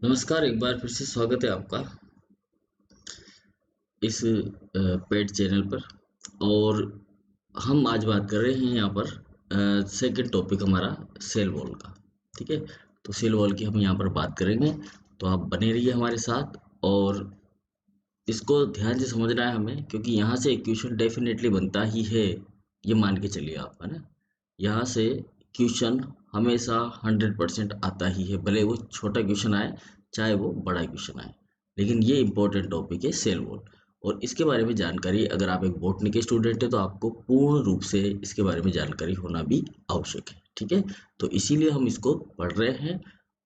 नमस्कार, एक बार फिर से स्वागत है आपका इस पेड चैनल पर। और हम आज बात कर रहे हैं यहाँ पर सेकंड टॉपिक हमारा सेल वॉल का। ठीक है, तो सेल वॉल की हम यहाँ पर बात करेंगे, तो आप बने रहिए हमारे साथ। और इसको ध्यान से समझना है हमें, क्योंकि यहाँ से क्वेश्चन डेफिनेटली बनता ही है, ये मान के चलिए आप, है ना। यहाँ से क्वेश्चन हमेशा 100% आता ही है, भले वो छोटा क्वेश्चन आए चाहे वो बड़ा क्वेश्चन आए। लेकिन ये इंपॉर्टेंट टॉपिक है सेल वॉल। और इसके बारे में जानकारी, अगर आप एक बॉटनी के स्टूडेंट है तो आपको पूर्ण रूप से इसके बारे में जानकारी होना भी आवश्यक है। ठीक है, तो इसीलिए हम इसको पढ़ रहे हैं।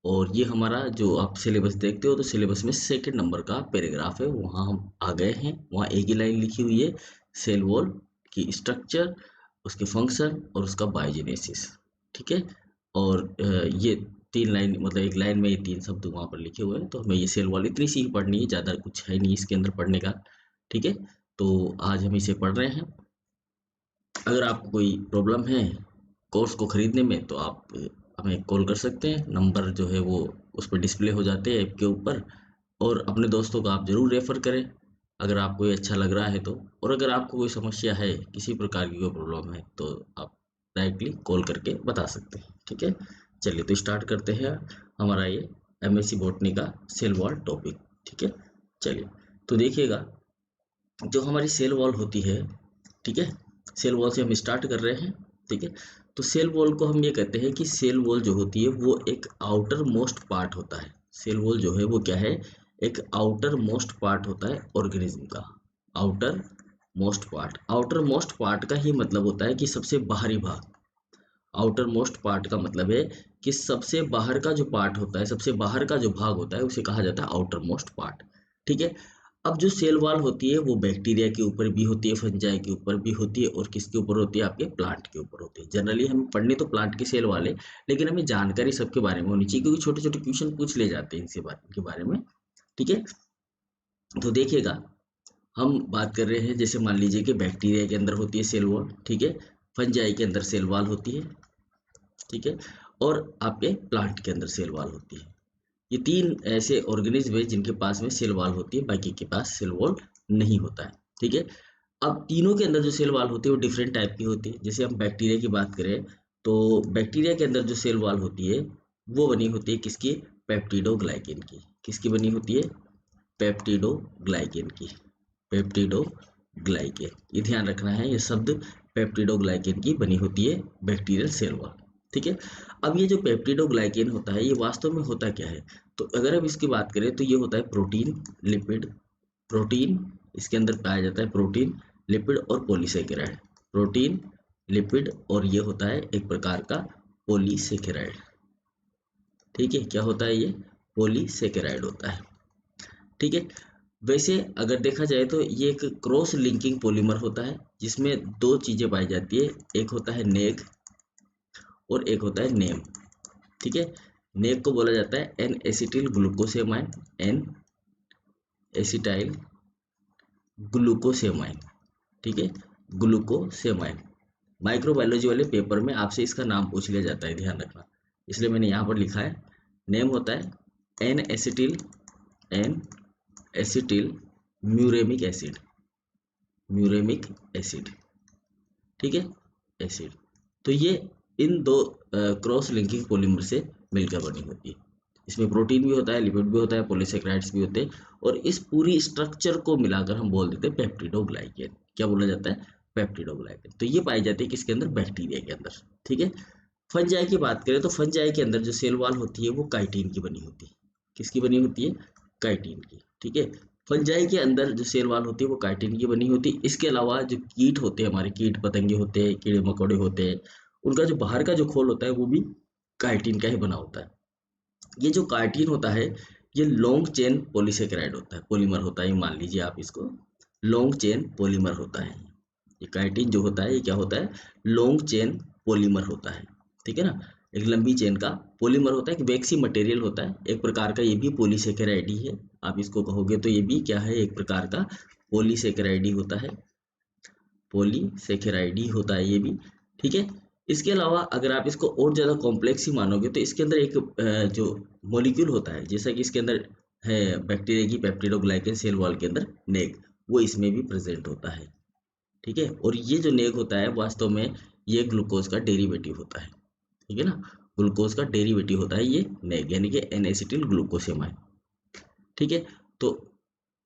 और ये हमारा जो आप सिलेबस देखते हो, तो सिलेबस में सेकंड नंबर का पैराग्राफ है, वहाँ हम आ गए हैं। वहाँ एक ही लाइन लिखी हुई है, सेल वॉल की स्ट्रक्चर, उसके फंक्शन और उसका बायोजेनेसिस। ठीक है, और ये 3 लाइन, मतलब एक लाइन में ये 3 शब्द वहाँ पर लिखे हुए हैं। तो हमें ये सेल वॉल इतनी सी ही पढ़नी है, ज़्यादा कुछ है नहीं इसके अंदर पढ़ने का। ठीक है, तो आज हम इसे पढ़ रहे हैं। अगर आपको कोई प्रॉब्लम है कोर्स को खरीदने में, तो आप हमें कॉल कर सकते हैं। नंबर जो है वो उस पर डिस्प्ले हो जाते हैं ऐप के ऊपर। और अपने दोस्तों को आप ज़रूर रेफ़र करें अगर आपको ये अच्छा लग रहा है तो। और अगर आपको कोई समस्या है, किसी प्रकार की कोई प्रॉब्लम है, तो आप डायरेक्टली कॉल करके बता सकते हैं। ठीक है, चलिए तो स्टार्ट करते हैं हमारा ये एमएससी बॉटनी का सेल वॉल टॉपिक। ठीक है, चलिए तो देखिएगा, जो हमारी सेल वॉल होती है, ठीक है, सेल वॉल से हम स्टार्ट कर रहे हैं। ठीक है, तो सेल वॉल को हम ये कहते हैं कि सेल वॉल जो होती है वो एक आउटर मोस्ट पार्ट होता है। सेल वॉल जो है वो क्या है, एक आउटर मोस्ट पार्ट होता है ऑर्गेनिज्म का। Outer most part, outer most part का ही मतलब होता है कि सबसे बाहरी भाग। आउटर मोस्ट पार्ट का मतलब है कि सबसे बाहर का जो पार्ट होता है, सबसे बाहर का जो भाग होता है, उसे कहा जाता है आउटर मोस्ट पार्ट। ठीक है, अब जो सेल वॉल होती है वो बैक्टीरिया के ऊपर भी होती है, फंजाई के ऊपर भी होती है, और किसके ऊपर होती है, आपके प्लांट के ऊपर होती है। जनरली हम पढ़ने तो प्लांट की सेल वाले, लेकिन हमें जानकारी सबके बारे में होनी चाहिए, क्योंकि छोटे छोटे क्वेश्चन पूछ ले जाते हैं इनके बारे में। ठीक है, तो देखिएगा, हम बात कर रहे हैं, जैसे मान लीजिए कि बैक्टीरिया के अंदर होती है सेल वॉल। ठीक है, फंजाई के अंदर सेल वॉल होती है। ठीक है, और आपके प्लांट के अंदर सेल वॉल होती है। ये 3 ऐसे ऑर्गेनिज्म है जिनके पास में सेल वॉल होती है, बाकी के पास सेल वॉल नहीं होता है। ठीक है, अब तीनों के अंदर जो सेल वॉल होती है वो डिफरेंट टाइप की होती है। जैसे हम बैक्टीरिया की बात करें, तो बैक्टीरिया के अंदर जो सेल वॉल होती है वो बनी होती है किसकी, पेप्टिडोग्लाइकेन की। किसकी बनी होती है, पेप्टिडोग्लाइकेन की। पेप्टिडोग्लाइकेन, ये ध्यान रखना है, ये शब्द पेप्टिडोग्लाइकेन की बनी होती है बैक्टीरियल सेल वॉल। ठीक है, अब ये जो पेप्टिडोग्लाइकेन होता है, ये वास्तव में होता क्या है, तो अगर हम इसकी बात करें तो ये होता है प्रोटीन, लिपिड। प्रोटीन, इसके अंदर पाया जाता है प्रोटीन, लिपिड और पॉलीसेकेराइड। प्रोटीन, लिपिड और ये होता है एक प्रकार का पॉलीसेकेराइड। ठीक है, क्या होता है ये, पॉलीसेकेराइड होता है। ठीक है, वैसे अगर देखा जाए तो ये एक क्रॉस लिंकिंग पॉलीमर होता है, जिसमें 2 चीजें पाई जाती है, एक होता है नेग और एक होता है नेम। ठीक है, नेग को बोला जाता है एन एसिटिल ग्लूकोसेमाइन, एन एसिटाइल ग्लूकोसेमाइन। ठीक है, ग्लूकोसेमाइन। माइक्रोबायोलॉजी वाले पेपर में आपसे इसका नाम पूछ लिया जाता है, ध्यान रखना, इसलिए मैंने यहाँ पर लिखा है। नेम होता है N acetyl, N acetyl muramic acid, muramic acid. ठीक है, एसिड। तो ये इन 2 क्रॉस लिंकिंग पॉलीमर से मिलकर बनी होती है। इसमें प्रोटीन भी होता है, लिपिड भी होता है, पॉलीसेकेराइड्स भी होते हैं, और इस पूरी स्ट्रक्चर को मिलाकर हम बोल देते हैं पेप्टिडोग्लाइकेन। क्या बोला जाता है, पेप्टिडोग्लाइकेन। तो ये पाई जाती है किसके अंदर, बैक्टीरिया के अंदर। ठीक है, फंजाई की बात करें तो फंजाई के अंदर जो सेल वॉल होती है वो काइटिन की बनी होती है। किसकी बनी होती है, काइटिन की। ठीक है, फंजाई के अंदर जो सेल वॉल होती है वो काइटिन की बनी होती है। इसके अलावा जो कीट होते हैं, हमारे कीट पतंगे होते हैं, कीड़े मकोड़े होते हैं, उनका जो बाहर का जो खोल होता है वो भी काइटिन का ही बना होता है। ये जो काइटिन होता है, ये लॉन्ग चेन पॉलीसेकेराइड होता है, पॉलीमर होता है, मान लीजिए आप इसको लॉन्ग चेन पॉलीमर होता है। ये काइटिन जो होता है ये क्या होता है, लॉन्ग चेन पॉलीमर होता है। ठीक है ना, एक लंबी चेन का पॉलीमर होता है, एक वैक्सी मटेरियल होता है, एक प्रकार का ये भी पॉलीसेकेराइड ही है। आप इसको कहोगे तो ये भी क्या है, एक प्रकार का पॉलीसेकेराइड ही होता है, पॉलीसेकेराइड ही होता है ये भी। ठीक है, इसके अलावा अगर आप इसको और ज़्यादा कॉम्प्लेक्स ही मानोगे तो इसके अंदर एक जो मॉलिक्यूल होता है, जैसा कि इसके अंदर है बैक्टीरिया की पेप्टिडोग्लाइकन सेल वॉल के अंदर नेग, वो इसमें भी प्रेजेंट होता है। ठीक है, और ये जो नेग होता है वास्तव में ये ग्लूकोज का डेरिवेटिव होता है। ठीक है ना, ग्लूकोज का डेरिवेटिव होता है ये नेग, यानी कि एन एसिटिल ग्लूकोसेमाइन। ठीक है, तो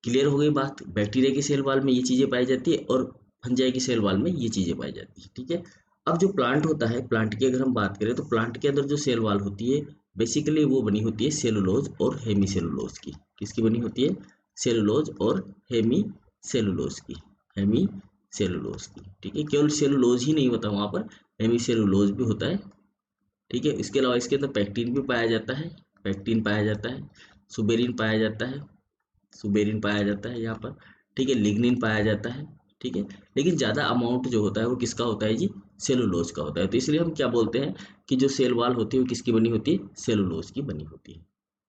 क्लियर हो गई बात। बैक्टीरिया की सेल वॉल में ये चीज़ें पाई जाती है और फंजाई की सेल वॉल में ये चीज़ें पाई जाती है। ठीक है, अब जो प्लांट होता है, प्लांट की अगर हम बात करें तो प्लांट के अंदर जो सेल वॉल होती है बेसिकली वो बनी होती है सेलुलोज और हेमी सेलुलोज की। किसकी बनी होती है? सेलुलोज और हेमी सेलुलोज की। हेमी सेलुलोज की। ठीक है, केवल सेलुलोज ही नहीं होता वहाँ पर, हेमी सेलुलोज भी होता है। ठीक है, इसके अलावा इसके अंदर पैक्टीन भी पाया जाता है, पैक्टीन पाया जाता है, सुबेरिन पाया जाता है, सुबेरिन पाया जाता है यहाँ पर। ठीक है, लिग्निन पाया जाता है। ठीक है, लेकिन ज़्यादा अमाउंट जो होता है वो किसका होता है जी? सेलुलोज का होता है। तो इसलिए हम क्या बोलते हैं कि जो सेल वॉल होती है वो किसकी बनी होती है? सेलुलोज की बनी होती है।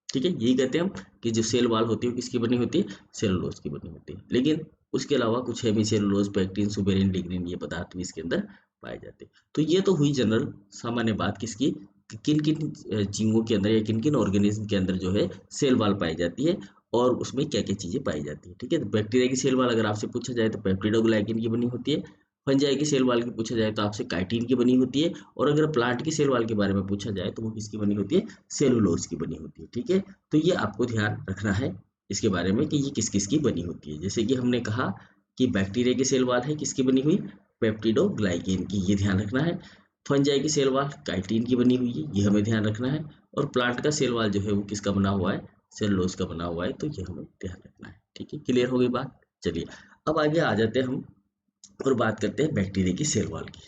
ठीक है, यही कहते हैं हम कि जो सेल वॉल होती है वो किसकी बनी होती है? सेलुलोज की बनी होती है। लेकिन उसके अलावा कुछ hemicellulose, pectin, suberin, lignin ये पदार्थ भी इसके अंदर पाए जाते हैं। तो ये तो हुई जनरल सामान्य बात किसकी, कि किन किन जीवों के अंदर या किन किन ऑर्गेनिज्म के अंदर जो है सेल वॉल पाई जाती है और उसमें क्या क्या चीजें पाई जाती है। ठीक है, तो बैक्टीरिया की सेल वॉल अगर आपसे पूछा जाए तो पेप्टिडोग्लाइकिन की बनी होती है। फंजाई की सेल वॉल की पूछा जाए तो आपसे काइटिन की बनी होती है। और अगर प्लांट की सेल वॉल के बारे में पूछा जाए तो वो किसकी बनी होती है? सेलुलोज की बनी होती है। ठीक है, तो ये आपको ध्यान रखना है इसके बारे में कि ये किस किस की बनी होती है। जैसे कि हमने कहा कि बैक्टीरिया की सेल वॉल है किसकी बनी हुई? पेप्टिडोग्लाइकिन की, ये ध्यान रखना है। फंजाई की सेल वॉल काइटिन की बनी हुई है, ये हमें ध्यान रखना है। और प्लांट का सेल वॉल जो है वो किसका बना हुआ है? सेलुलोज का बना हुआ है, तो ये हमें ध्यान रखना है। ठीक है, क्लियर हो गई बात। चलिए अब आगे आ जाते हैं हम और बात करते हैं बैक्टीरिया की सेल वॉल की।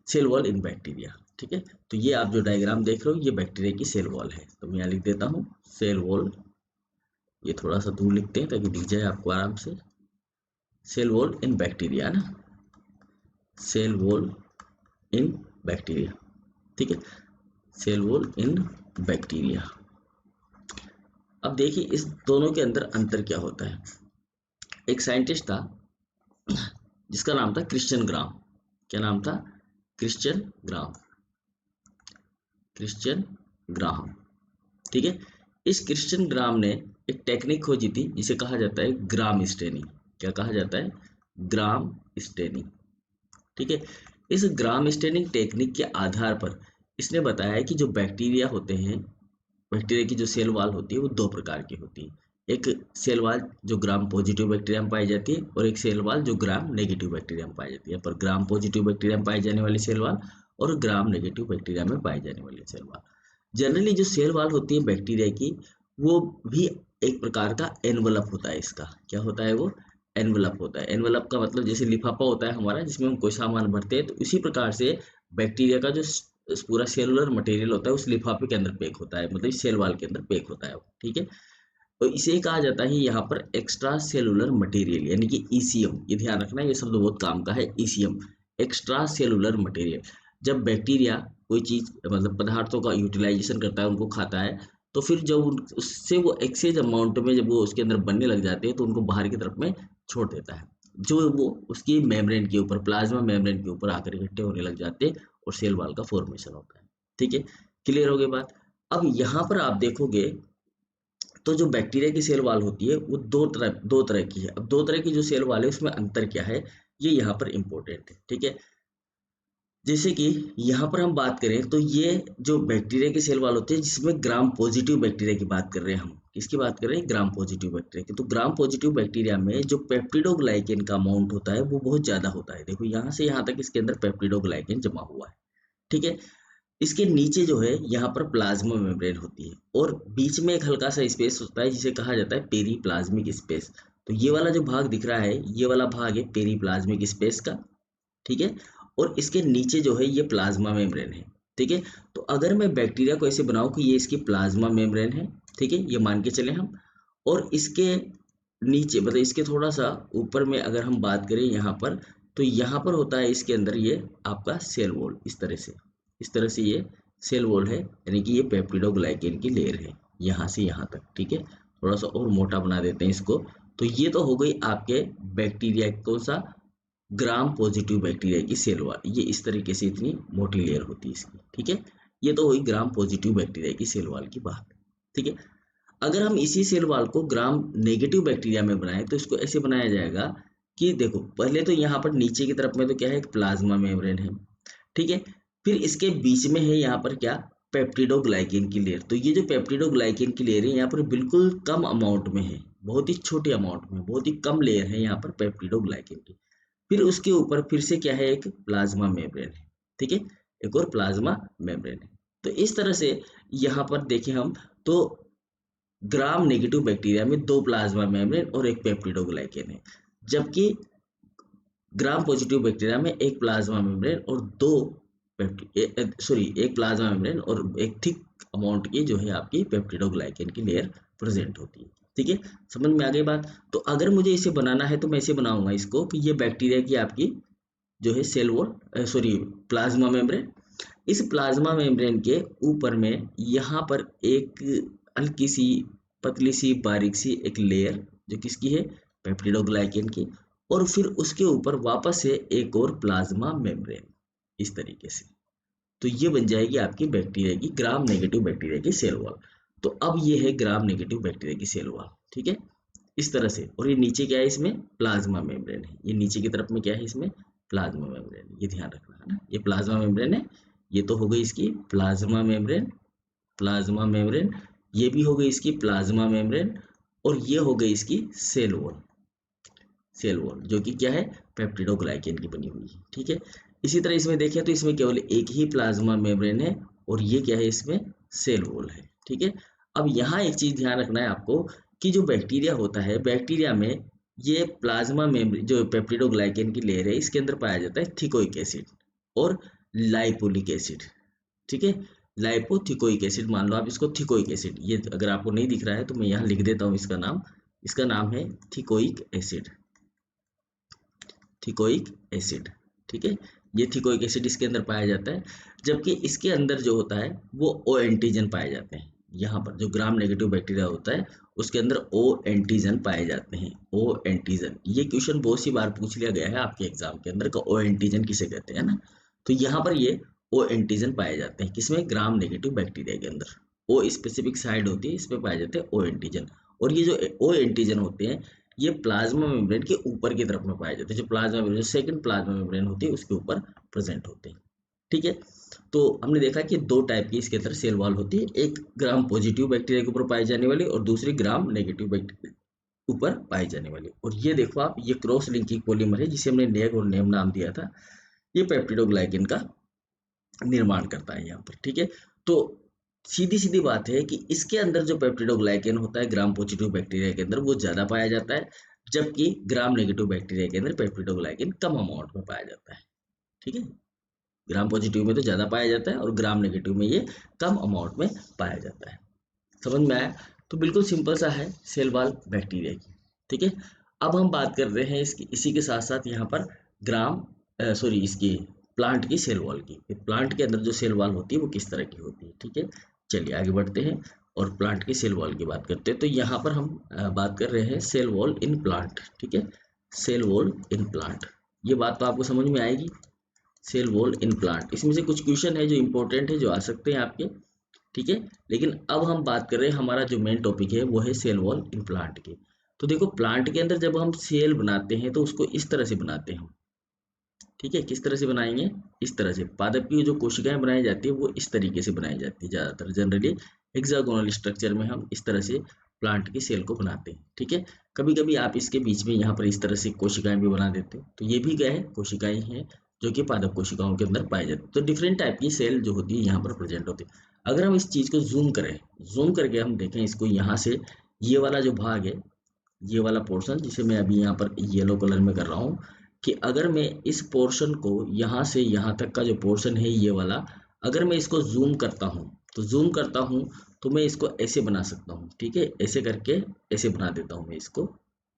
Cell wall in bacteria. ठीक है, तो ये आप जो डायग्राम देख रहे हो ये बैक्टीरिया की सेल वॉल है। तो मैं यहाँ लिख देता हूँ सेल वॉल, ये थोड़ा सा दूर लिखते हैं ताकि दिख जाए आपको आराम से। सेल वॉल इन बैक्टीरिया ना, सेल वॉल इन बैक्टीरिया। ठीक है, सेल वॉल इन बैक्टीरिया। अब देखिए इस दोनों के अंदर अंतर क्या होता है। एक साइंटिस्ट था जिसका नाम था क्रिश्चियन ग्राम। क्या नाम था? क्रिश्चियन ग्राम, क्रिश्चियन ग्राहम। ठीक है, इस क्रिश्चियन ग्राम ने एक टेक्निक खोजी थी जिसे कहा जाता है ग्राम स्टेनिंग। क्या कहा जाता है? Gram staining. ठीक है, इस ग्राम स्टेनिंग टेक्निक के आधार पर इसने बताया कि जो बैक्टीरिया होते हैं, बैक्टीरिया की जो सेल वॉल होती है वो दो प्रकार की होती है। एक सेल वॉल जो ग्राम पॉजिटिव बैक्टीरिया में पाई जाती है और एक सेल वॉल जो ग्राम नेगेटिव बैक्टीरिया में पाई जाती है। पर ग्राम पॉजिटिव बैक्टीरिया में पाई जाने वाली सेल वॉल और ग्राम नेगेटिव बैक्टीरिया में पाई जाने वाली सेल वॉल। जनरली जो सेल वॉल होती है बैक्टीरिया की वो भी एक प्रकार का एनवलप होता है इसका। क्या होता है वो? एनवलप होता है। एनवलप का मतलब जैसे लिफाफा होता है हमारा जिसमें हम कोई सामान भरते हैं, तो इसी प्रकार से बैक्टीरिया का जो पूरा सेलुलर मटेरियल होता है उस लिफाफे के अंदर पैक होता है, मतलब सेल वॉल के अंदर पैक होता है वो। ठीक है, तो इसे कहा जाता है यहाँ पर एक्स्ट्रा सेलुलर मटेरियल यानी कि ईसीएम। ये ध्यान रखना, ये शब्द बहुत काम का है, ईसीएम, एक्स्ट्रा सेलुलर मटेरियल। जब बैक्टीरिया कोई चीज मतलब पदार्थों का यूटिलाइजेशन करता है, उनको खाता है, तो फिर जब उससे वो एक्सेज अमाउंट में जब वो उसके अंदर बनने लग जाते हैं तो उनको बाहर की तरफ में छोड़ देता है, जो वो उसकी मेम्ब्रेन के ऊपर, प्लाज्मा मेम्ब्रेन के ऊपर आकर इकट्ठे होने लग जाते हैं और सेल वॉल का फॉर्मेशन होता है। ठीक है, क्लियर हो गई बात। अब यहाँ पर आप देखोगे तो जो बैक्टीरिया की सेल वॉल होती है वो दो तरह की है। अब दो तरह की जो सेल वॉल है उसमें अंतर क्या है, ये यहाँ पर इंपॉर्टेंट है। ठीक है, जैसे कि यहाँ पर हम बात करें तो ये जो बैक्टीरिया की सेल वॉल होती है जिसमें ग्राम पॉजिटिव बैक्टीरिया की बात कर रहे हैं हम। किसकी बात कर रहे हैं? ग्राम पॉजिटिव बैक्टीरिया की। तो ग्राम पॉजिटिव बैक्टीरिया में जो पेप्टिडोग्लाइकेन का अमाउंट होता है वो बहुत ज्यादा होता है। देखो यहाँ से यहाँ तक इसके अंदर पेप्टिडोग्लाइकेन जमा हुआ है। ठीक है, इसके नीचे जो है यहाँ पर प्लाज्मा मेम्ब्रेन होती है और बीच में एक हल्का सा स्पेस होता है जिसे कहा जाता है पेरीप्लाज्मिक स्पेस। तो ये वाला जो भाग दिख रहा है ये वाला भाग है पेरीप्लाज्मिक स्पेस का। ठीक है, और इसके नीचे जो है ये प्लाज्मा मेम्ब्रेन है। ठीक है, तो अगर मैं बैक्टीरिया को ऐसे बनाऊं कि ये इसकी प्लाज्मा मेम्ब्रेन है, ठीक है, ये मान के चले हम, और इसके नीचे मतलब इसके थोड़ा सा ऊपर में अगर हम बात करें यहाँ पर, तो यहाँ पर होता है इसके अंदर ये आपका सेल वॉल। इस तरह से, इस तरह से ये सेल वॉल है, यानी कि ये पेप्टिडोग्लाइकेन की लेयर है यहाँ से यहाँ तक। ठीक है, थोड़ा सा और मोटा बना देते हैं इसको। तो ये तो हो गई आपके बैक्टीरिया कौन सा? ग्राम पॉजिटिव बैक्टीरिया की सेल वॉल, ये इस तरीके से इतनी मोटी लेयर होती है इसकी, ठीक है। ये तो हुई ग्राम पॉजिटिव बैक्टीरिया की सेल वॉल की बात, ठीक है। अगर हम इसी सेल वॉल को ग्राम नेगेटिव बैक्टीरिया में बनाएं तो इसको ऐसे बनाया जाएगा कि देखो, पहले तो यहाँ पर नीचे की तरफ में तो क्या है, एक प्लाज्मा मेम्ब्रेन है, ठीक है। फिर इसके बीच में है यहाँ पर क्या, पेप्टिडोग्लाइकेन की लेयर। तो ये जो पेप्टिडोग्लाइकेन की लेयर है यहाँ पर बिल्कुल कम अमाउंट में है, बहुत ही छोटे अमाउंट में, बहुत ही कम लेयर है यहाँ पर पेप्टिडोग्लाइकेन की। फिर उसके ऊपर फिर से क्या है, एक प्लाज्मा मेम्ब्रेन है, ठीक है, एक और प्लाज्मा मेम्ब्रेन है। तो इस तरह से यहाँ पर देखें हम तो ग्राम नेगेटिव बैक्टीरिया में 2 प्लाज्मा मेम्ब्रेन और एक पेप्टिडोग्लाइकेन है, जबकि ग्राम पॉजिटिव बैक्टीरिया में एक प्लाज्मा मेम्ब्रेन और एक प्लाज्मा मेम्ब्रेन और एक थिक अमाउंट की जो है आपकी पेप्टिडोग्लाइकेन की लेयर प्रेजेंट होती है, ठीक है। समझ में आ गई बात। तो अगर मुझे इसे बनाना है तो मैं इसे बनाऊंगा इसको कि ये बैक्टीरिया की आपकी जो है सेल वॉल प्लाज्मा मेम्ब्रेन। इस प्लाज्मा मेम्ब्रेन के ऊपर में यहाँ पर एक हल्की सी पतली सी बारीक सी एक लेयर जो किसकी है, पेप्टिडोग्लाइकेन की, और फिर उसके ऊपर वापस से एक और प्लाज्मा मेम्ब्रेन, इस तरीके से। तो ये बन जाएगी आपकी बैक्टीरिया की, ग्राम नेगेटिव बैक्टीरिया की सेल वॉल। तो अब ये है ग्राम नेगेटिव बैक्टीरिया की सेल वॉल, ठीक है, इस तरह से। और ये नीचे क्या है, इसमें प्लाज्मा मेम्ब्रेन है, ये नीचे की तरफ में क्या है, इसमें प्लाज्मा मेम्ब्रेन, ये ध्यान रखना है ना, ये प्लाज्मा मेम्ब्रेन है। ये तो हो गई इसकी प्लाज्मा मेम्ब्रेन, प्लाज्मा मेम्ब्रेन, ये भी हो गई इसकी प्लाज्मा मेम्ब्रेन, और ये हो गई इसकी सेल वॉल, सेल वॉल जो कि क्या है, पेप्टिडोग्लाइकेन की बनी हुई है, ठीक है। इसी तरह इसमें देखें तो इसमें केवल एक ही प्लाज्मा मेम्ब्रेन है और ये क्या है, इसमें सेल वॉल है, ठीक है। अब यहाँ एक चीज ध्यान रखना है आपको कि जो बैक्टीरिया होता है, बैक्टीरिया में ये प्लाज्मा मेम्ब्रेन जो पेप्टिडोग्लाइकेन की लेयर है इसके अंदर पाया जाता है थिकोइक एसिड और लाइपोलिक एसिड, ठीक है। लाइपोथिकोइक एसिड मान लो आप इसको, थिकोइक एसिड, ये अगर आपको नहीं दिख रहा है तो मैं यहाँ लिख देता हूँ इसका नाम है थिकोइक एसिड, थिकोइक एसिड, ठीक है। ये थिकोइक एसिड इसके अंदर पाया जाता है, जबकि इसके अंदर जो होता है वो ओ एंटीजन पाए जाते हैं। यहाँ पर जो ग्राम नेगेटिव बैक्टीरिया होता है उसके अंदर ओ एंटीजन पाए जाते हैं, ओ एंटीजन। ये क्वेश्चन बहुत सी बार पूछ लिया गया है आपके एग्जाम के अंदर का, ओ एंटीजन किसे कहते हैं ना। तो यहाँ पर ये ओ एंटीजन पाए जाते हैं किसमें, ग्राम नेगेटिव बैक्टीरिया के अंदर। ओ स्पेसिफिक साइड होती है, इसमें पाए जाते हैं ओ एंटीजन। और ये जो ओ एंटीजन होते हैं ये प्लाज्मा मेम्ब्रेन के ऊपर की तरफ में पाए जाते हैं, जो plasma membrane second plasma membrane होती है उसके ऊपर प्रेजेंट होते हैं, ठीक है। तो हमने देखा कि 2 टाइप की इसके अंदर सेल वॉल होती है, एक ग्राम पॉजिटिव बैक्टीरिया के ऊपर पाई जाने वाली और दूसरी ग्राम नेगेटिव बैक्टीरिया ऊपर पाई जाने वाली। और ये देखो आप, ये क्रॉस लिंकिंग पॉलीमर है जिसे हमने नेग और नेम नाम दिया था, ये पेप्टिडोग्लाइकेन का निर्माण करता है यहाँ पर, ठीक है। तो सीधी सीधी बात है कि इसके अंदर जो पेप्टिडोग्लाइकेन होता है ग्राम पॉजिटिव बैक्टीरिया के अंदर वो ज्यादा पाया जाता है, जबकि ग्राम नेगेटिव बैक्टीरिया के अंदर पेप्टिडोग्लाइकेन कम अमाउंट में पाया जाता है, ठीक है। ग्राम पॉजिटिव में तो ज्यादा पाया जाता है और ग्राम नेगेटिव में ये कम अमाउंट में पाया जाता है। समझ में आया। तो बिल्कुल सिंपल सा है सेल वॉल बैक्टीरिया की, ठीक है। अब हम बात कर रहे हैं इसकी, इसी के साथ साथ यहाँ पर इसकी प्लांट की सेल वॉल की। प्लांट के अंदर जो सेल वॉल होती है वो किस तरह की होती है, ठीक है। चलिए आगे बढ़ते हैं और प्लांट की सेल वॉल की बात करते हैं। तो यहाँ पर हम बात कर रहे हैं सेल वॉल इन प्लांट, ठीक है, सेल वॉल इन प्लांट। ये बात तो आपको समझ में आएगी, सेल वॉल इन प्लांट। इसमें से कुछ क्वेश्चन है जो इंपॉर्टेंट है, जो आ सकते हैं आपके, ठीक है। लेकिन अब हम बात कर रहे हैं, हमारा जो मेन टॉपिक है वो है सेल वॉल इन प्लांट की। तो देखो, प्लांट के अंदर जब हम सेल बनाते हैं तो उसको इस तरह से बनाते हैं, ठीक है। किस तरह से बनाएंगे, इस तरह से। पादप की जो कोशिकाएं बनाई जाती है वो इस तरीके से बनाई जाती है, ज्यादातर जनरली हेक्सागोनल स्ट्रक्चर में हम इस तरह से प्लांट की सेल को बनाते हैं, ठीक है। कभी कभी आप इसके बीच में यहाँ पर इस तरह से कोशिकाएं भी बना देते हो, तो ये भी क्या है, कोशिकाएं हैं जो कि पादप कोशिकाओं के अंदर पाई जाती है। तो डिफरेंट टाइप की सेल जो होती है यहाँ पर प्रेजेंट होती है। अगर हम इस चीज को जूम करें, जूम करके हम देखें इसको, यहाँ से ये वाला जो भाग है, ये वाला पोर्शन जिसे मैं अभी यहाँ पर येलो कलर में कर रहा हूँ, कि अगर मैं इस पोर्शन को यहाँ से यहाँ तक का जो पोर्शन है ये वाला, अगर मैं इसको जूम करता हूँ तो तो मैं इसको ऐसे बना सकता हूँ, ठीक है। ऐसे करके ऐसे बना देता हूँ मैं इसको,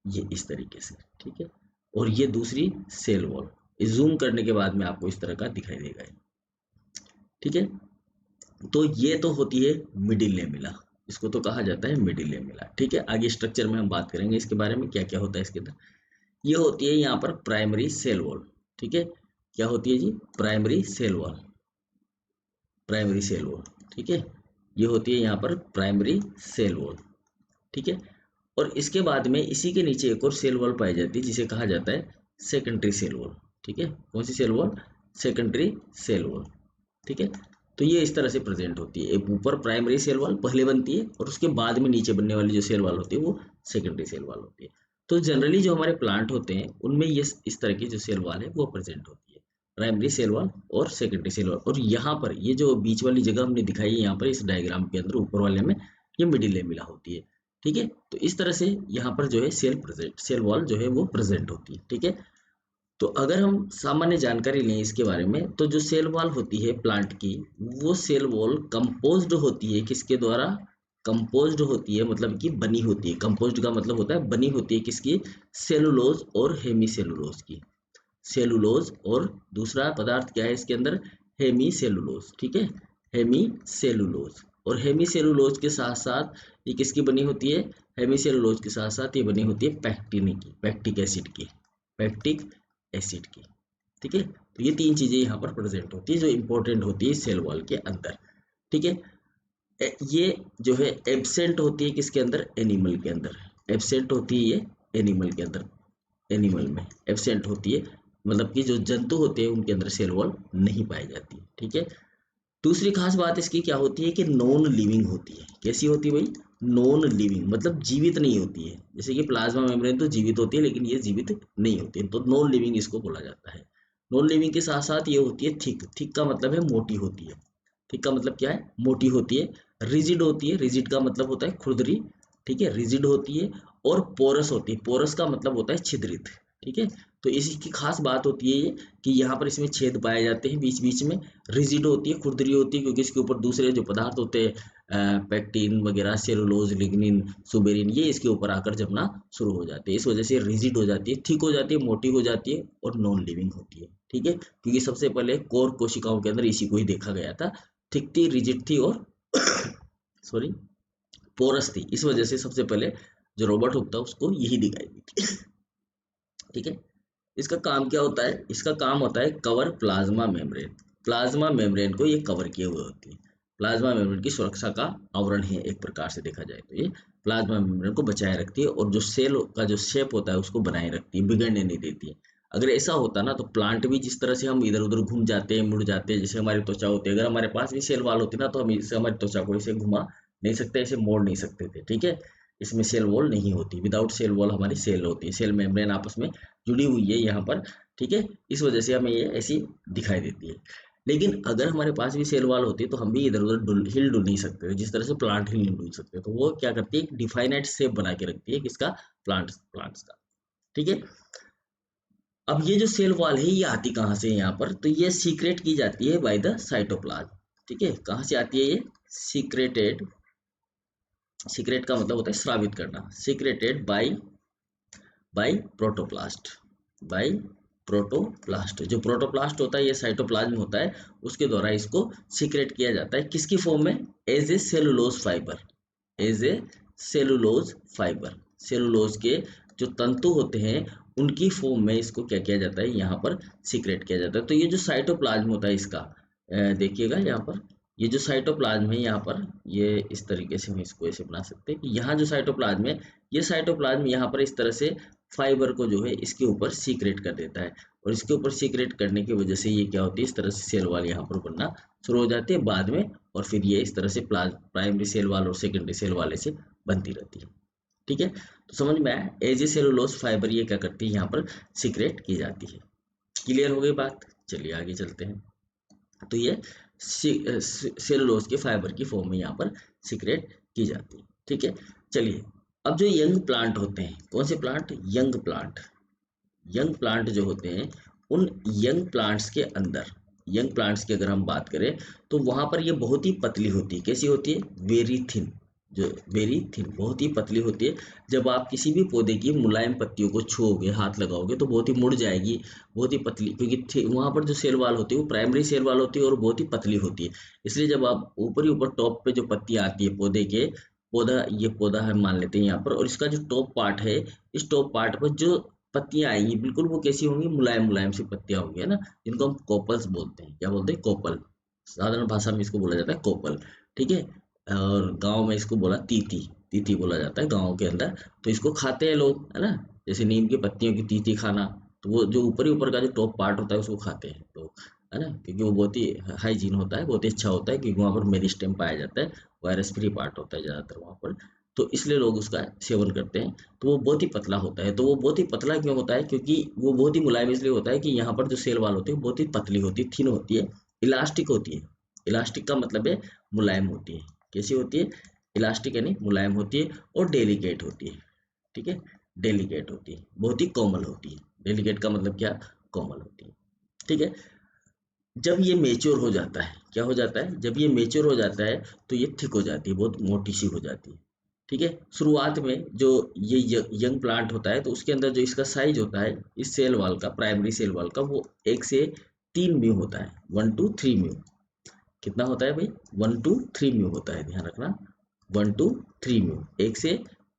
ये इस तरीके से, ठीक है। और ये दूसरी सेल वॉल, जूम करने के बाद में आपको इस तरह का दिखाई देगा, ठीक है। तो ये तो होती है मिडिल लेमिला, इसको तो कहा जाता है मिडिल लेमिला, ठीक है। आगे स्ट्रक्चर में हम बात करेंगे इसके बारे में, क्या क्या होता है इसके अंदर। ये होती है यहाँ पर प्राइमरी सेल वॉल। ठीक है, क्या होती है जी? Primary cell wall, primary cell wall. ठीक है, ये होती है यहाँ पर प्राइमरी सेल वॉल। ठीक है, और इसके बाद में इसी के नीचे एक और सेल वॉल पाई जाती है जिसे कहा जाता है सेकेंडरी सेल वॉल। ठीक है, कौन सी cell wall? Secondary cell wall. ठीक है, तो ये इस तरह से प्रेजेंट होती है। एक ऊपर प्राइमरी सेल वॉल पहले बनती है और उसके बाद में नीचे बनने वाली जो सेल वॉल होती है वो सेकेंडरी सेल वॉल होती है। तो जनरली जो हमारे प्लांट होते हैं उनमें ये इस तरह की जो सेल वॉल है वो प्रेजेंट होती है, प्राइमरी सेल वॉल और सेकेंडरी सेल वॉल। और यहाँ पर ये जो बीच वाली जगह हमने दिखाई है यहाँ पर इस डायग्राम के अंदर ऊपर वाले में, ये मिडिल लेमिला होती है। ठीक है, तो इस तरह से यहाँ पर जो है सेल वॉल जो है वो प्रेजेंट होती है। ठीक है, तो अगर हम सामान्य जानकारी लें इसके बारे में, तो जो सेल वॉल होती है प्लांट की, वो सेल वॉल कंपोज्ड होती है किसके द्वारा? कंपोज्ड होती है मतलब कि बनी होती है। कंपोज्ड का मतलब होता है बनी होती है किसकी? सेलुलोज और हेमी सेलुलोज की। सेलुलोज और दूसरा पदार्थ क्या है इसके अंदर? Hemicellulose. ठीक है, हेमी सेलुलोज। और हेमी सेलुलोज के साथ साथ ये किसकी बनी होती है? हेमी सेलुलोज के साथ साथ ये बनी होती है पैक्टिन की, पैक्टिक एसिड की, पैक्टिक एसिड की। ठीक है, तो ये तीन चीजें यहाँ पर प्रेजेंट होती है जो इंपॉर्टेंट होती है सेल वॉल के अंदर। ठीक है, ये जो है एब्सेंट होती है किसके अंदर? एनिमल के अंदर एब्सेंट होती है, ये एनिमल के अंदर, एनिमल में एब्सेंट होती है, मतलब कि जो जंतु होते हैं उनके अंदर सेल वॉल नहीं पाई जाती। ठीक है, दूसरी खास बात इसकी क्या होती है कि नॉन लिविंग होती है। कैसी होती है भाई? नॉन लिविंग मतलब जीवित नहीं होती है। जैसे कि प्लाज्मा मेम्ब्रेन तो जीवित होती है लेकिन ये जीवित नहीं होती है, तो नॉन लिविंग इसको बोला जाता है। नॉन लिविंग के साथ साथ ये होती है थिक। थिक का मतलब है मोटी होती है। थिक का मतलब क्या है? मोटी होती है। रिजिड होती है। रिजिड का मतलब होता है खुरदरी। ठीक है, रिजिड होती है। और पोरस होती है। पोरस का मतलब होता है छिद्रित। ठीक है, तो इसी की खास बात होती है ये कि यहाँ पर इसमें छेद पाए जाते हैं बीच बीच में। रिजिड होती है, खुरदरी होती है, क्योंकि इसके ऊपर दूसरे जो पदार्थ होते हैं पेक्टिन वगैरह, सेलुलोज, लिग्निन, सुबेरिन, ये इसके ऊपर आकर जमना शुरू हो जाते हैं। इस वजह से रिजिड हो जाती है, थिक हो जाती है, मोटी हो जाती है और नॉन लिविंग होती है। ठीक है, क्योंकि सबसे पहले कोर कोशिकाओं के अंदर इसी को ही देखा गया था। थिक थी, रिजिड थी और सॉरी पोरस थी। इस वजह से सबसे पहले जो रॉबर्ट हुक था उसको यही दिखाई दी थी। ठीक है, इसका काम क्या होता है? इसका काम होता है cover plasma membrane. Plasma membrane को ये कवर किए हुए होती है। प्लाज्मा मेम्ब्रेन की सुरक्षा का आवरण है एक प्रकार से देखा जाए तो। ये प्लाज्मा मेम्ब्रेन को बचाए रखती है और जो सेल का जो शेप होता है उसको बनाए रखती है, बिगड़ने नहीं देती है। अगर ऐसा होता ना तो प्लांट भी जिस तरह से हम इधर उधर घूम जाते हैं, मुड़ जाते हैं, जैसे हमारी त्वचा होती है, अगर हमारे पास भी सेल वाल होती ना तो हम इससे हमारी त्वचा को इसे घुमा नहीं सकते, इसे मोड़ नहीं सकते थे। ठीक है, इसमें सेल वॉल नहीं होती। विदाउट सेल वॉल हमारी सेल होती है, सेल मेम्ब्रेन आपस में जुड़ी हुई है यहाँ पर। ठीक है, इस वजह से हमें ये ऐसी दिखाई देती है। लेकिन अगर हमारे पास भी सेल वॉल होती है तो हम भी इधर उधर हिल डुल नहीं सकते, जिस तरह से प्लांट हिल नहीं डुल सकते। तो वो क्या करती है? एक डिफाइनाइट शेप बना के रखती है किसका? प्लांट्स का। ठीक है, अब ये जो सेल वॉल है ये आती कहाँ से? यहाँ पर तो ये सीक्रेट की जाती है बाय द साइटोप्लाज्म। ठीक है, कहाँ से आती है ये? सीक्रेटेड। सीक्रेट का मतलब होता है स्रावित करना। Secreted by protoplast, by protoplast. जो प्रोटोप्लास्ट होता है ये साइटोप्लाज्म होता है, उसके द्वारा इसको सीक्रेट किया जाता है। किसकी फॉर्म में? As a cellulose fibre, as a cellulose fibre. Cellulose के जो तंतु होते हैं उनकी फॉर्म में इसको क्या किया जाता है? यहाँ पर सीक्रेट किया जाता है। तो ये जो साइटोप्लाज्म होता है इसका देखिएगा यहाँ पर, ये जो साइटोप्लाज्म है यहाँ पर, ये इस तरीके से हम इसको ऐसे बना सकते हैं कि यहाँ जो साइटोप्लाज्म है, ये साइटोप्लाज्म यहाँ पर इस तरह से फाइबर को जो है इसके ऊपर सीक्रेट कर देता है। और इसके ऊपर सीक्रेट करने की वजह से ये क्या होती है? इस तरह से सेल वॉल यहाँ पर बनना शुरू हो जाती है बाद में, और फिर ये इस तरह से प्राइमरी सेल वॉल और सेकेंडरी सेल वाले से बनती रहती है। ठीक है, तो समझ में आया? एज ए सेलुलोज फाइबर ये क्या करती है? यहाँ पर सीक्रेट की जाती है। क्लियर हो गई बात? चलिए आगे चलते हैं। तो ये सेलुलोज के फाइबर की फॉर्म में यहाँ पर सीक्रेट की जाती है। ठीक है, चलिए अब जो यंग प्लांट होते हैं, कौन से plant? Young plant. Young plant जो होते हैं, उन यंग प्लांट्स के अंदर, यंग प्लांट्स की अगर हम बात करें तो वहां पर ये बहुत ही पतली होती है। कैसी होती है? Very thin. जो वेरी थिन, बहुत ही पतली होती है। जब आप किसी भी पौधे की मुलायम पत्तियों को छुओगे, हाथ लगाओगे तो बहुत ही मुड़ जाएगी, बहुत ही पतली, क्योंकि वहां पर जो सेल वाल होती है वो प्राइमरी सेल वाल होती है और बहुत ही पतली होती है। इसलिए जब आप ऊपर ही ऊपर टॉप पे जो पत्तियां आती है पौधे के, पौधा, ये पौधा हम मान लेते हैं यहाँ पर, और इसका जो टॉप पार्ट है, इस टॉप पार्ट पर जो पत्तियां आएंगी, बिल्कुल वो कैसी होंगी, मुलायम मुलायम सी पत्तियां होंगी, है ना, जिनको हम कोपल्स बोलते हैं। क्या बोलते हैं? कोपल। साधारण भाषा में इसको बोला जाता है कोपल। ठीक है। और गांव में इसको बोला तीती, तीती बोला जाता है गाँव के अंदर। तो इसको खाते हैं लोग, है ना, जैसे नीम की पत्तियों की तीती खाना। तो वो जो ऊपर का जो टॉप पार्ट होता है उसको खाते हैं लोग, है ना, क्योंकि वो बहुत ही हाइजीन होता है, बहुत ही अच्छा होता है, क्योंकि वहाँ पर मेरिस्टेम पाया जाता है, वायरस फ्री पार्ट होता है ज़्यादातर वहाँ पर। तो इसलिए लोग उसका सेवन करते हैं। तो वो बहुत ही पतला होता है। तो वो बहुत ही पतला क्यों होता है? क्योंकि वो बहुत ही मुलायम इसलिए होता है कि यहाँ पर जो सेल वाल होती है बहुत ही पतली होती है, थिन होती है, इलास्टिक होती है। इलास्टिक का मतलब है मुलायम होती है। कैसी होती है? इलास्टिक यानी मुलायम होती है, और डेलिकेट होती है। ठीक है। डेलिकेट होती है, बहुत ही कोमल होती है। डेलिकेट का मतलब क्या? कोमल होती है। ठीक है। जब ये मेच्योर हो जाता है, क्या हो जाता है? जब ये मेच्योर हो जाता है तो ये थिक हो जाती है, बहुत मोटी सी हो जाती है। ठीक है। शुरुआत में जो ये यंग प्लांट होता है तो उसके अंदर जो इसका साइज होता है इस सेल वॉल का, प्राइमरी सेल वॉल का, वो 1 से 3 म्यू होता है, 1 to 3 म्यू। कितना होता है भाई? 1 to 3 म्यू होता है, ध्यान रखना। 1 to 3 म्यू, 1 से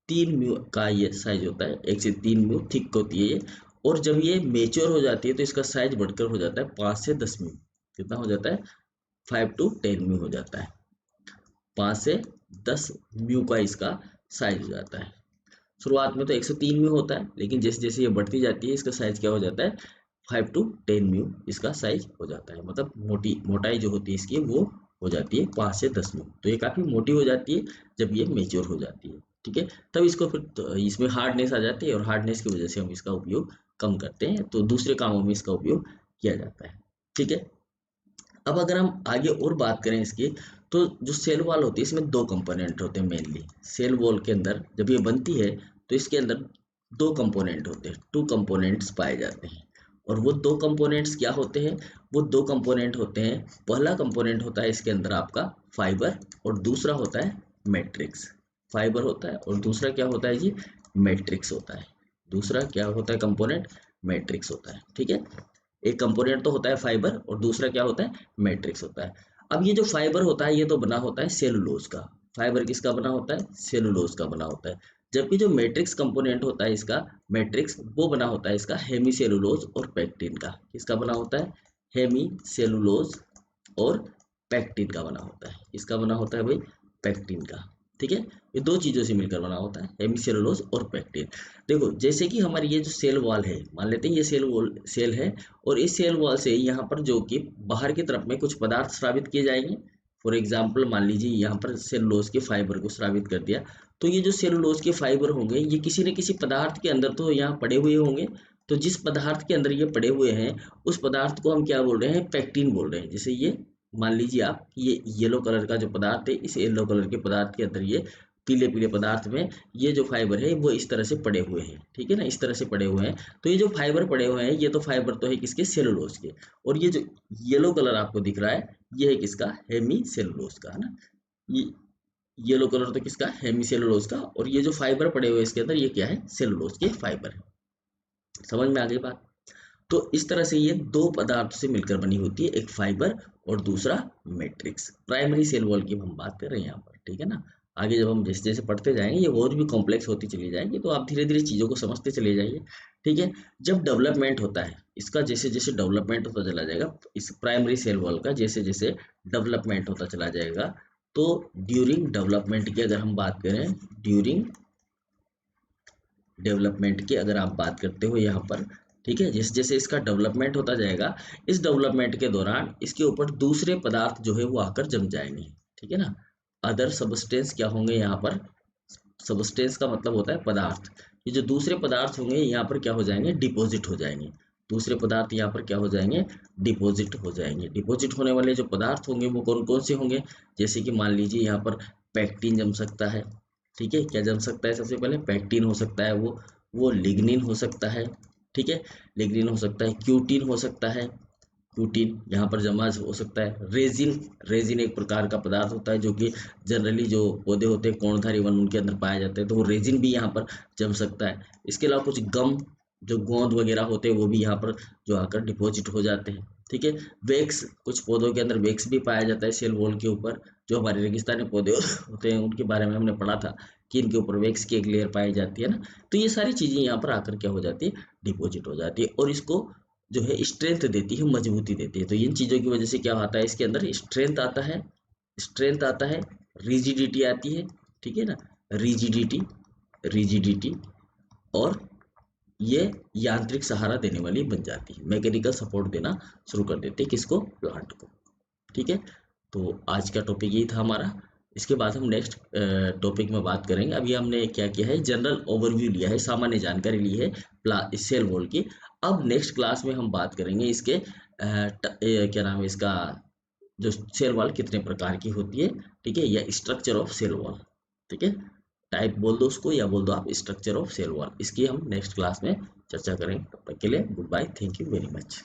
3 म्यू का ये साइज होता है, 1 से 3 म्यू थिक होती है ये। और जब ये मेच्योर हो जाती है तो इसका साइज बढ़कर हो जाता है 5 से 10 म्यू। कितना हो जाता है? 5 to 10 म्यू हो जाता है। 5 से 10 म्यू का इसका साइज हो जाता है। शुरुआत में तो 103 म्यू होता है, लेकिन जैसे जैसे ये बढ़ती जाती है इसका साइज क्या हो जाता है? 5 to 10 म्यू इसका साइज हो जाता है। मतलब मोटाई जो होती है इसकी वो हो जाती है 5 से 10 म्यू। तो ये काफी मोटी हो जाती है जब ये मेच्योर हो जाती है। ठीक है। तब इसको फिर तो इसमें हार्डनेस आ जाती है, और हार्डनेस की वजह से हम इसका उपयोग कम करते हैं, तो दूसरे कामों में इसका उपयोग किया जाता है। ठीक है। अब अगर हम आगे और बात करें इसकी, तो जो सेल वॉल होती है इसमें 2 कंपोनेंट होते हैं मेनली। सेल वॉल के अंदर जब ये बनती है तो इसके अंदर 2 कंपोनेंट होते हैं, 2 कंपोनेंट्स पाए जाते हैं। और वो 2 कंपोनेंट्स क्या होते हैं? वो 2 कंपोनेंट होते हैं, पहला कंपोनेंट होता है इसके अंदर आपका फाइबर, और दूसरा होता है मैट्रिक्स। फाइबर होता है और दूसरा क्या होता है जी? मैट्रिक्स होता है। दूसरा क्या होता है कंपोनेंट? मैट्रिक्स होता है। ठीक है। एक कंपोनेंट तो होता है फाइबर, और दूसरा क्या होता है? मैट्रिक्स होता है। अब ये जो फाइबर होता है ये तो बना होता है सेलुलोज का। फाइबर किसका बना होता है? सेलुलोज का बना होता है। जबकि जो मैट्रिक्स कंपोनेंट होता है इसका, मैट्रिक्स, वो बना होता है इसका हेमी सेलुलोज और पैक्टिन का। किसका बना होता है? हेमी सेलुलोज और पैक्टिन का बना होता है। इसका बना होता है भाई? पैक्टिन का। ठीक है। ये दो चीजों से मिलकर बना होता है, हेमी सेलुलोज और पैक्टिन। देखो, जैसे कि हमारी ये जो सेल वॉल है, मान लेते हैं ये सेल है, और इस सेल वॉल से यहाँ पर जो कि बाहर की तरफ में कुछ पदार्थ स्रावित किए जाएंगे। फॉर एग्जाम्पल मान लीजिए यहाँ पर सेलुलोज के फाइबर को स्रावित कर दिया, तो ये जो सेलुलोज के फाइबर होंगे ये किसी न किसी पदार्थ के अंदर तो यहाँ पड़े हुए होंगे। तो जिस पदार्थ के अंदर ये पड़े हुए हैं उस पदार्थ को हम क्या बोल रहे हैं? पैक्टिन बोल रहे हैं। जैसे ये मान लीजिए आप, ये येलो कलर का जो पदार्थ है, इस येलो कलर के पदार्थ के अंदर ये पीले पीले पदार्थ में ये जो फाइबर है वो इस तरह से पड़े हुए हैं। ठीक है ना, इस तरह से पड़े हुए हैं। तो ये जो फाइबर पड़े हुए हैं ये तो फाइबर तो है किसके? सेलुलोज के। और ये जो येलो कलर आपको दिख रहा है ये है किसका? हेमी सेलुलोज का, है ना। ये येलो कलर तो किसका? हेमी सेलुलोज का। और ये जो फाइबर पड़े हुए हैं इसके अंदर ये क्या है? सेलुलोज के फाइबर है। समझ में आ गई बात? तो इस तरह से ये दो पदार्थ से मिलकर बनी होती है, एक फाइबर और दूसरा मैट्रिक्स। प्राइमरी सेल वॉल की हम बात कर रहे हैं यहाँ पर। ठीक है ना। आगे जब हम जैसे जैसे पढ़ते जाएंगे ये और भी कॉम्प्लेक्स होती चली जाएगी, तो आप धीरे धीरे चीज़ों को समझते चले जाइए। ठीक है। जब डेवलपमेंट होता है इसका, जैसे जैसे डेवलपमेंट होता चला जाएगा इस प्राइमरी सेल वॉल का, जैसे जैसे डेवलपमेंट होता चला जाएगा, तो ड्यूरिंग डेवलपमेंट की अगर हम बात करें, ड्यूरिंग डेवलपमेंट की अगर आप बात करते हो यहाँ पर, ठीक है, जैसे जैसे इसका डेवलपमेंट होता जाएगा, इस डेवलपमेंट के दौरान इसके ऊपर दूसरे पदार्थ जो है वो आकर जम जाएंगे। ठीक है ना। अदर सबस्टेंस क्या होंगे यहाँ पर? सबस्टेंस का मतलब होता है पदार्थ। ये जो दूसरे पदार्थ होंगे यहाँ पर क्या हो जाएंगे? डिपॉजिट हो जाएंगे। दूसरे पदार्थ यहाँ पर क्या हो जाएंगे? डिपॉजिट हो जाएंगे। डिपॉजिट होने वाले जो पदार्थ होंगे वो कौन कौन से होंगे? जैसे कि मान लीजिए यहाँ पर पैक्टिन जम सकता है। ठीक है। क्या जम सकता है? सबसे पहले पैक्टिन हो सकता है, वो लिग्निन हो सकता है। ठीक है। लिग्निन हो सकता है, क्यूटिन हो सकता है, क्यूटिन यहाँ पर जमा हो सकता है। रेजिन, रेजिन एक प्रकार का पदार्थ होता है जो कि जनरली जो पौधे होते हैं कोणधारी वन उनके अंदर पाए जाते हैं, तो वो रेजिन भी यहाँ पर जम सकता है। इसके अलावा कुछ गम, जो गोंद वगैरह होते हैं वो भी यहाँ पर जो आकर डिपॉजिट हो जाते हैं। ठीक है। वेक्स, कुछ पौधों के अंदर वेक्स भी पाया जाता है सेल वॉल के ऊपर। जो हमारे रेगिस्तानी पौधे होते हैं उनके बारे में हमने पढ़ा था किन के ऊपर वैक्स की एक लेयर पाई जाती है ना, तो ये सारी चीजें यहाँ पर आकर क्या हो जाती है, डिपॉजिट हो जाती है और इसको जो है स्ट्रेंथ देती है, मजबूती देती है। तो इन चीजों की वजह से क्या आता है, इसके अंदर स्ट्रेंथ आता है, रिजिडिटी आती है, ठीक है ना, रिजिडिटी रिजिडिटी और ये यांत्रिक सहारा देने वाली बन जाती है, मैकेनिकल सपोर्ट देना शुरू कर देते हैं किसको, प्लांट को। ठीक है, तो आज का टॉपिक यही था हमारा। इसके बाद हम नेक्स्ट टॉपिक में बात करेंगे। अभी हमने क्या किया है, जनरल ओवरव्यू लिया है, सामान्य जानकारी ली है सेल वॉल की। अब नेक्स्ट क्लास में हम बात करेंगे इसके क्या नाम है इसका, जो सेल वॉल कितने प्रकार की होती है, ठीक है, या स्ट्रक्चर ऑफ सेल वॉल, ठीक है, टाइप बोल दो उसको या बोल दो आप स्ट्रक्चर ऑफ सेल वॉल। इसकी हम नेक्स्ट क्लास में चर्चा करेंगे। तब तक के लिए goodbye, thank you very much.